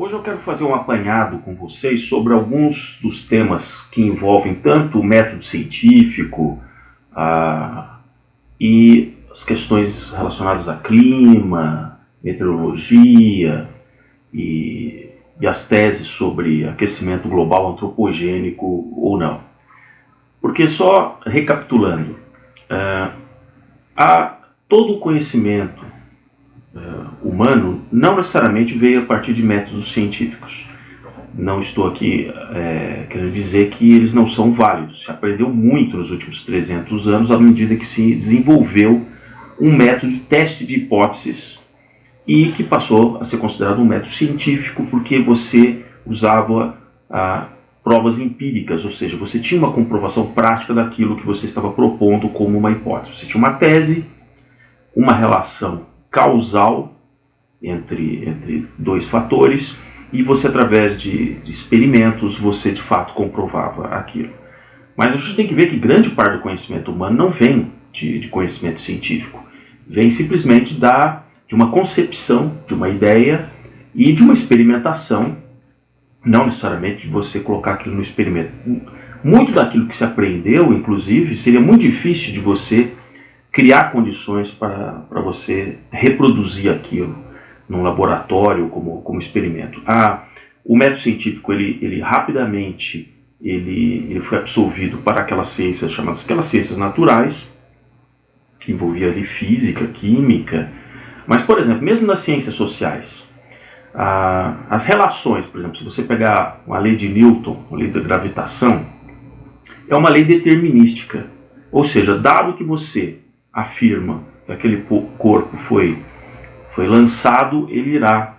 Hoje eu quero fazer um apanhado com vocês sobre alguns dos temas que envolvem tanto o método científico e as questões relacionadas a clima, meteorologia e as teses sobre aquecimento global antropogênico ou não. Porque só recapitulando, todo o conhecimento humano não necessariamente veio a partir de métodos científicos. Não estou aqui querendo dizer que eles não são válidos. Se aprendeu muito nos últimos 300 anos à medida que se desenvolveu um método de teste de hipóteses e que passou a ser considerado um método científico porque você usava provas empíricas, ou seja, você tinha uma comprovação prática daquilo que você estava propondo como uma hipótese. Você tinha uma tese, uma relação causal entre dois fatores e você, através de experimentos, você de fato comprovava aquilo. Mas a gente tem que ver que grande parte do conhecimento humano não vem de conhecimento científico, vem simplesmente de uma concepção, de uma ideia e de uma experimentação, não necessariamente de você colocar aquilo no experimento. Muito daquilo que se aprendeu, inclusive, seria muito difícil de você criar condições para você reproduzir aquilo num laboratório como experimento. O método científico, ele rapidamente ele foi absorvido para aquelas ciências chamadas ciências naturais, que envolvia ali física, química, mas, por exemplo, mesmo nas ciências sociais, as relações, por exemplo, se você pegar a lei de Newton, a lei da gravitação, é uma lei determinística, ou seja, dado que você afirma que aquele corpo foi lançado, ele irá,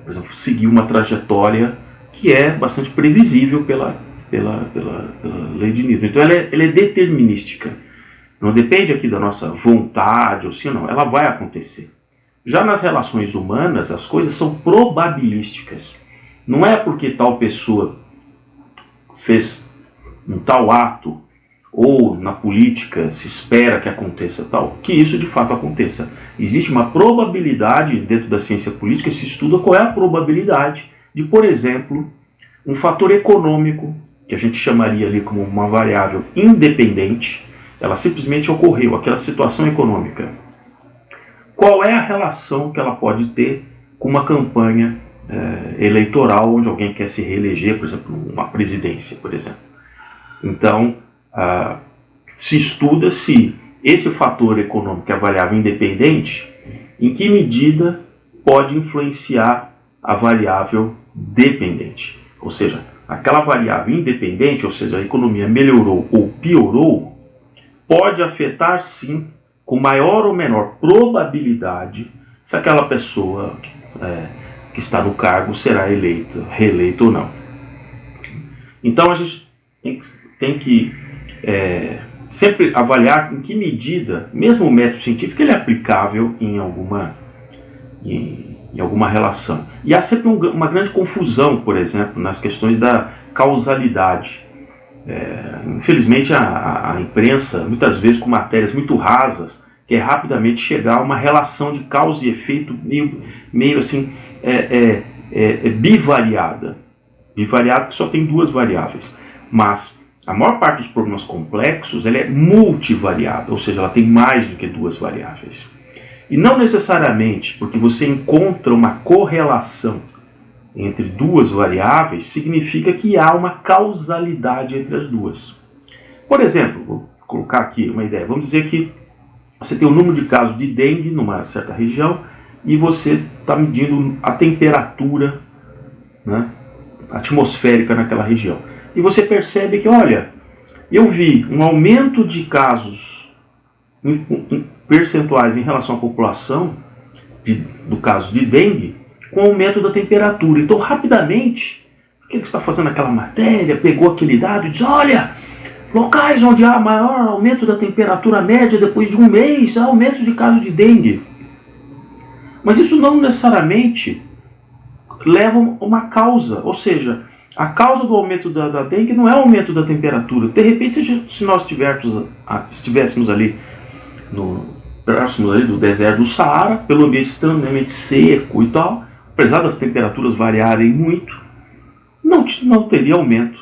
por exemplo, seguir uma trajetória que é bastante previsível pela lei de Newton. Então ela é determinística. Não depende aqui da nossa vontade ou se não, ela vai acontecer. Já nas relações humanas, as coisas são probabilísticas. Não é porque tal pessoa fez um tal ato ou na política se espera que aconteça tal, que isso de fato aconteça. Existe uma probabilidade dentro da ciência política, se estuda qual é a probabilidade de, por exemplo, um fator econômico, que a gente chamaria ali como uma variável independente, ela simplesmente ocorreu, aquela situação econômica. Qual é a relação que ela pode ter com uma campanha eleitoral onde alguém quer se reeleger, por exemplo, uma presidência, por exemplo. Então, se estuda se esse fator econômico é a variável independente, em que medida pode influenciar a variável dependente. Ou seja, aquela variável independente, ou seja, a economia melhorou ou piorou, pode afetar sim, com maior ou menor probabilidade, se aquela pessoa que está no cargo será reeleita ou não. Então a gente tem que sempre avaliar em que medida, mesmo o método científico, ele é aplicável em alguma relação. E há sempre uma grande confusão, por exemplo, nas questões da causalidade. Infelizmente a imprensa, muitas vezes com matérias muito rasas, quer rapidamente chegar a uma relação de causa e efeito meio assim bivariada. Bivariada que só tem duas variáveis. Mas a maior parte dos problemas complexos ela é multivariada, ou seja, ela tem mais do que duas variáveis. E não necessariamente porque você encontra uma correlação entre duas variáveis, significa que há uma causalidade entre as duas. Por exemplo, vou colocar aqui uma ideia. Vamos dizer que você tem um número de casos de dengue numa certa região e você está medindo a temperatura, né, atmosférica naquela região. E você percebe que, olha, eu vi um aumento de casos percentuais em relação à população do caso de dengue, com o aumento da temperatura. Então, rapidamente, o que está fazendo aquela matéria, pegou aquele dado e diz, olha, locais onde há maior aumento da temperatura média depois de um mês, há aumento de casos de dengue. Mas isso não necessariamente leva a uma causa, ou seja, a causa do aumento da dengue não é o aumento da temperatura. De repente, se nós estivéssemos ali próximo ali do deserto do Saara, pelo ambiente extremamente seco e tal, apesar das temperaturas variarem muito, não teria aumento.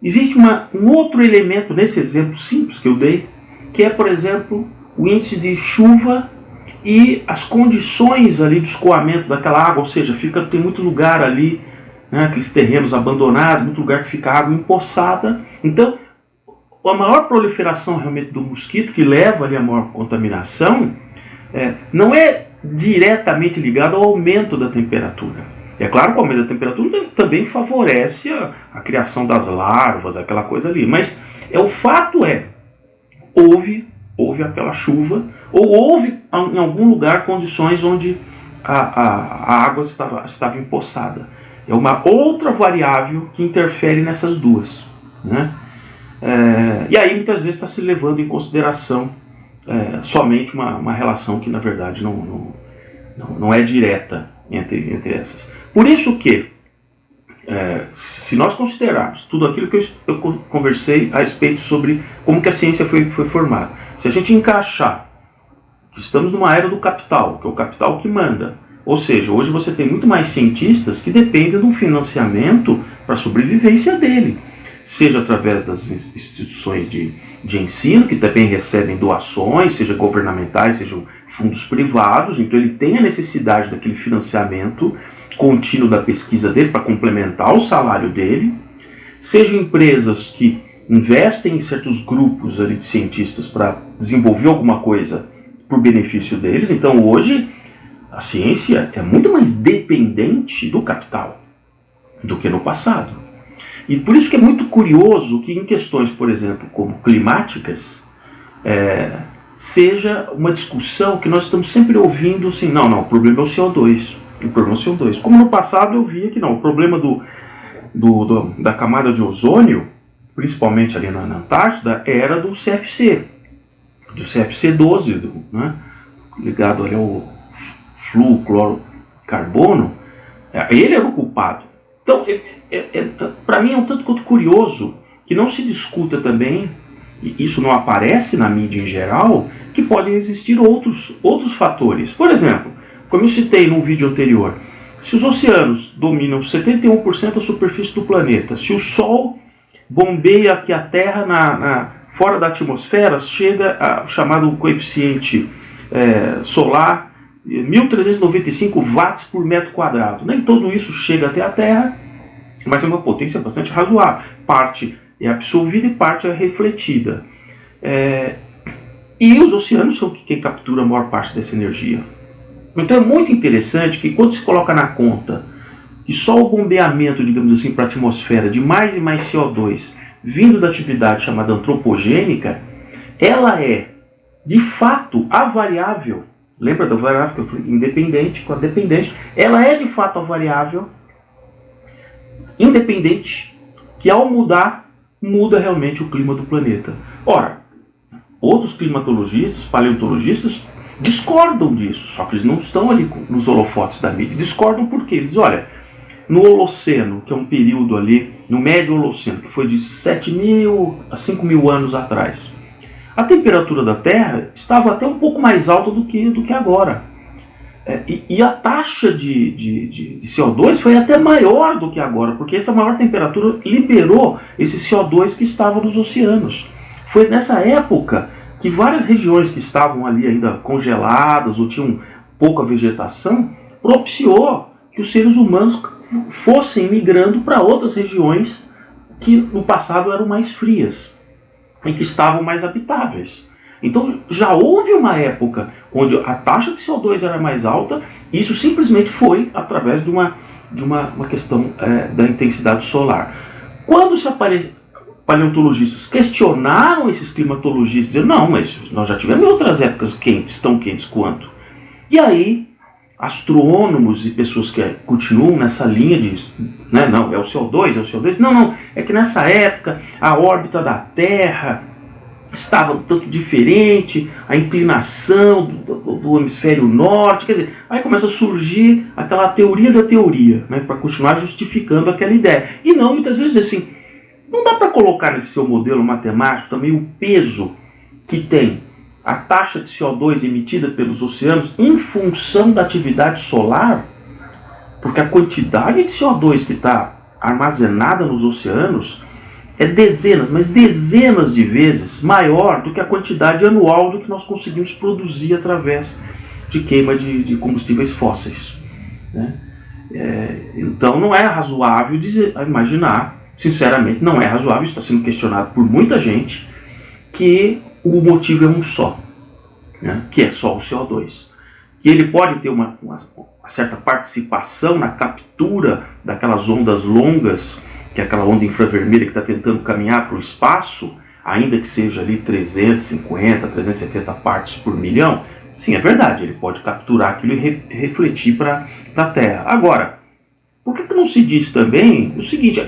Existe um outro elemento nesse exemplo simples que eu dei, que é, por exemplo, o índice de chuva e as condições ali do escoamento daquela água, ou seja, tem muito lugar ali, né, aqueles terrenos abandonados, muito lugar que fica água empoçada. Então, a maior proliferação realmente do mosquito, que leva ali a maior contaminação, não é diretamente ligado ao aumento da temperatura. É claro que o aumento da temperatura também favorece a criação das larvas, aquela coisa ali, mas o fato houve aquela chuva, ou houve em algum lugar condições onde a água estava empoçada. É uma outra variável que interfere nessas duas, né? E aí muitas vezes está se levando em consideração somente uma relação que na verdade não é direta entre essas. Por isso que, se nós considerarmos tudo aquilo que eu conversei a respeito sobre como que a ciência foi formada, se a gente encaixar que estamos numa era do capital, que é o capital que manda, ou seja, hoje você tem muito mais cientistas que dependem de um financiamento para a sobrevivência dele, seja através das instituições de ensino, que também recebem doações, seja governamentais, sejam fundos privados, então ele tem a necessidade daquele financiamento contínuo da pesquisa dele para complementar o salário dele, sejam empresas que investem em certos grupos ali de cientistas para desenvolver alguma coisa por benefício deles. Então hoje a ciência é muito mais dependente do capital do que no passado. E por isso que é muito curioso que em questões, por exemplo, como climáticas, seja uma discussão que nós estamos sempre ouvindo assim, não, o problema é o CO2. O problema é o CO2. Como no passado eu via que não, o problema da camada de ozônio, principalmente ali na Antártida, era do CFC, do CFC12, né, ligado ali ao fluorocarbon, ele era o culpado. Então, para mim é um tanto quanto curioso que não se discuta também, e isso não aparece na mídia em geral, que podem existir outros fatores. Por exemplo, como eu citei num vídeo anterior, se os oceanos dominam 71% da superfície do planeta, se o Sol bombeia aqui a Terra fora da atmosfera, chega ao chamado coeficiente solar 1.395 watts por metro quadrado. Nem tudo isso chega até a Terra, mas é uma potência bastante razoável. Parte é absorvida e parte é refletida. E os oceanos são quem captura a maior parte dessa energia. Então é muito interessante que quando se coloca na conta que só o bombeamento, digamos assim, para a atmosfera de mais e mais CO2 vindo da atividade chamada antropogênica, ela é, de fato, a variável. Lembra da variável que eu falei? Independente com a dependente. Ela é, de fato, a variável independente que, ao mudar, muda realmente o clima do planeta. Ora, outros climatologistas, paleontologistas, discordam disso, só que eles não estão ali nos holofotes da mídia. Discordam porque eles, olha, no Holoceno, que é um período ali, no Médio Holoceno, que foi de 7.000 a 5.000 anos atrás, a temperatura da Terra estava até um pouco mais alta do que agora. E a taxa de CO2 foi até maior do que agora, porque essa maior temperatura liberou esse CO2 que estava nos oceanos. Foi nessa época que várias regiões que estavam ali ainda congeladas ou tinham pouca vegetação, propiciou que os seres humanos fossem migrando para outras regiões que no passado eram mais frias e que estavam mais habitáveis. Então já houve uma época onde a taxa de CO2 era mais alta, e isso simplesmente foi através de uma questão da intensidade solar. Quando os paleontologistas questionaram esses climatologistas, dizendo, não, mas nós já tivemos outras épocas quentes, tão quentes quanto. E aí, astrônomos e pessoas que continuam nessa linha de, né, não, é o CO2, não, é que nessa época a órbita da Terra estava um tanto diferente, a inclinação do hemisfério norte, quer dizer, aí começa a surgir aquela teoria da teoria, né, para continuar justificando aquela ideia. E não, muitas vezes assim, não dá para colocar nesse seu modelo matemático também o peso que tem a taxa de CO2 emitida pelos oceanos em função da atividade solar? porque a quantidade de CO2 que está armazenada nos oceanos é dezenas, mas dezenas de vezes maior do que a quantidade anual do que nós conseguimos produzir através de queima de combustíveis fósseis, né? Então não é razoável imaginar, sinceramente, não é razoável, isso está sendo questionado por muita gente, que o motivo é um só, né? Que é só o CO2. Que ele pode ter uma certa participação na captura daquelas ondas longas, que é aquela onda infravermelha que está tentando caminhar para o espaço, ainda que seja ali 350, 370 partes por milhão. Sim, é verdade, ele pode capturar aquilo e refletir para a Terra. Agora, por que não se diz também o seguinte,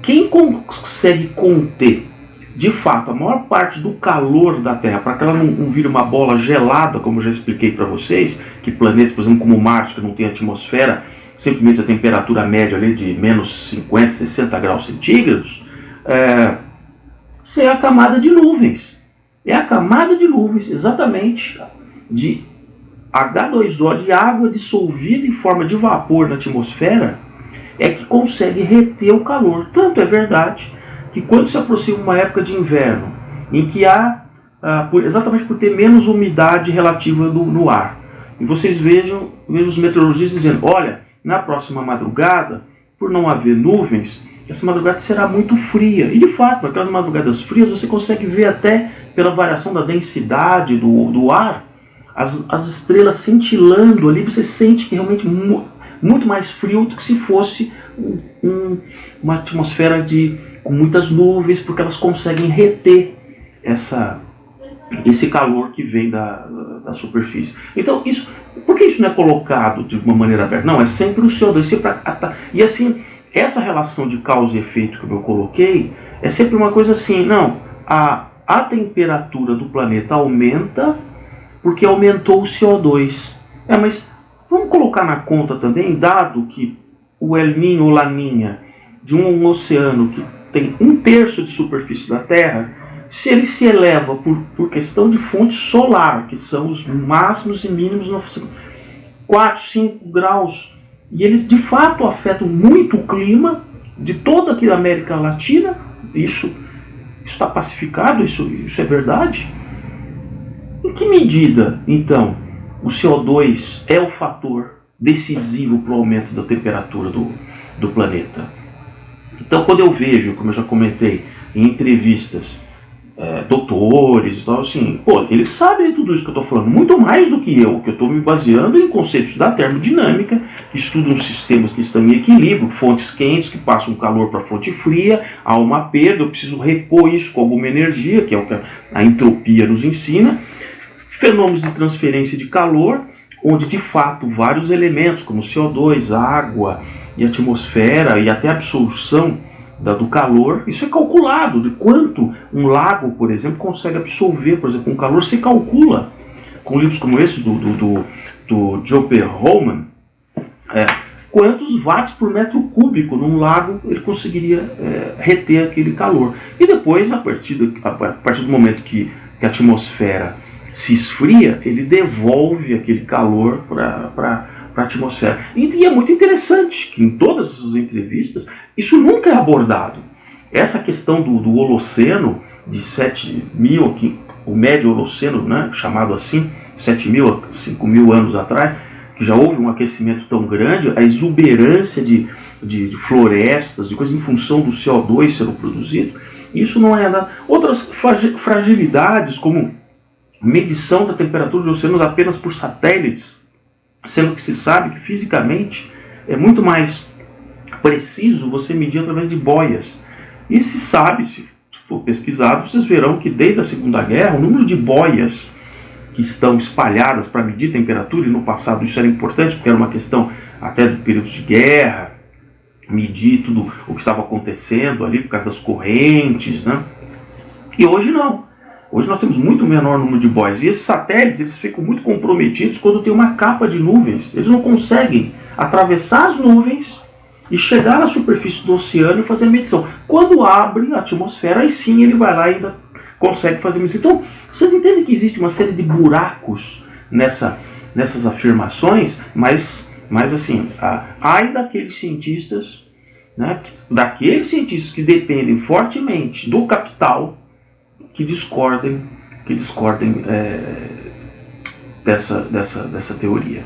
quem consegue conter de fato a maior parte do calor da Terra, para que ela não vire uma bola gelada, como eu já expliquei para vocês, que planetas, por exemplo, como Marte, que não tem atmosfera, simplesmente a temperatura média ali de menos 50, 60 graus centígrados, é a camada de nuvens. É a camada de nuvens, exatamente, de H2O, de água dissolvida em forma de vapor na atmosfera, é que consegue reter o calor. Tanto é verdade que quando se aproxima uma época de inverno, em que há, exatamente por ter menos umidade relativa no ar, e vocês vejam os meteorologistas dizendo, olha, na próxima madrugada, por não haver nuvens, essa madrugada será muito fria. E de fato, naquelas madrugadas frias, você consegue ver até pela variação da densidade do ar, as estrelas cintilando ali, você sente que realmente muito mais frio do que se fosse uma atmosfera com muitas nuvens, porque elas conseguem reter esse calor que vem da superfície. Então, por que isso não é colocado de uma maneira aberta? Não, é sempre o CO2. E assim, essa relação de causa e efeito que eu coloquei, é sempre uma coisa assim, não, a temperatura do planeta aumenta porque aumentou o CO2. Mas vamos colocar na conta também, dado que o El Niño ou Laninha de um oceano que tem 1/3 de superfície da Terra, se ele se eleva por questão de fonte solar, que são os máximos e mínimos 4, 5 graus, e eles de fato afetam muito o clima de toda aqui a América Latina, isso está pacificado, isso é verdade. Em que medida, então, o CO2 é o fator decisivo para o aumento da temperatura do planeta? Então, quando eu vejo, como eu já comentei, em entrevistas, doutores e tal, assim, eles sabem de tudo isso que eu estou falando, muito mais do que eu estou me baseando em conceitos da termodinâmica, que estudam sistemas que estão em equilíbrio, fontes quentes que passam calor para fonte fria, há uma perda, eu preciso repor isso com alguma energia, que é o que a entropia nos ensina, fenômenos de transferência de calor, onde de fato vários elementos, como CO2, água e atmosfera, e até a absorção do calor, isso é calculado, de quanto um lago, por exemplo, consegue absorver, por exemplo, um calor, se calcula, com livros como esse do Joe Roman, quantos watts por metro cúbico num lago ele conseguiria reter aquele calor. E depois, a partir do momento que a atmosfera se esfria, ele devolve aquele calor para a atmosfera. E é muito interessante que em todas essas entrevistas, isso nunca é abordado. Essa questão do Holoceno, de 7.000, o médio Holoceno, né, chamado assim, 7.000 a 5.000 anos atrás, que já houve um aquecimento tão grande, a exuberância de florestas, de coisas em função do CO2 sendo produzido, isso não é nada. Outras fragilidades, como medição da temperatura dos oceanos apenas por satélites, sendo que se sabe que fisicamente é muito mais preciso você medir através de boias. E se sabe, se for pesquisado, vocês verão que desde a Segunda Guerra, o número de boias que estão espalhadas para medir temperatura, e no passado isso era importante, porque era uma questão até de períodos de guerra, medir tudo o que estava acontecendo ali por causa das correntes, né? E hoje não. Hoje nós temos muito menor número de boias. E esses satélites, eles ficam muito comprometidos quando tem uma capa de nuvens. Eles não conseguem atravessar as nuvens e chegar na superfície do oceano e fazer a medição. Quando abre a atmosfera, aí sim ele vai lá e ainda consegue fazer medição. Então, vocês entendem que existe uma série de buracos nessas afirmações, mas Mas assim, ai daqueles cientistas, né, daqueles cientistas que dependem fortemente do capital, que discordem dessa teoria.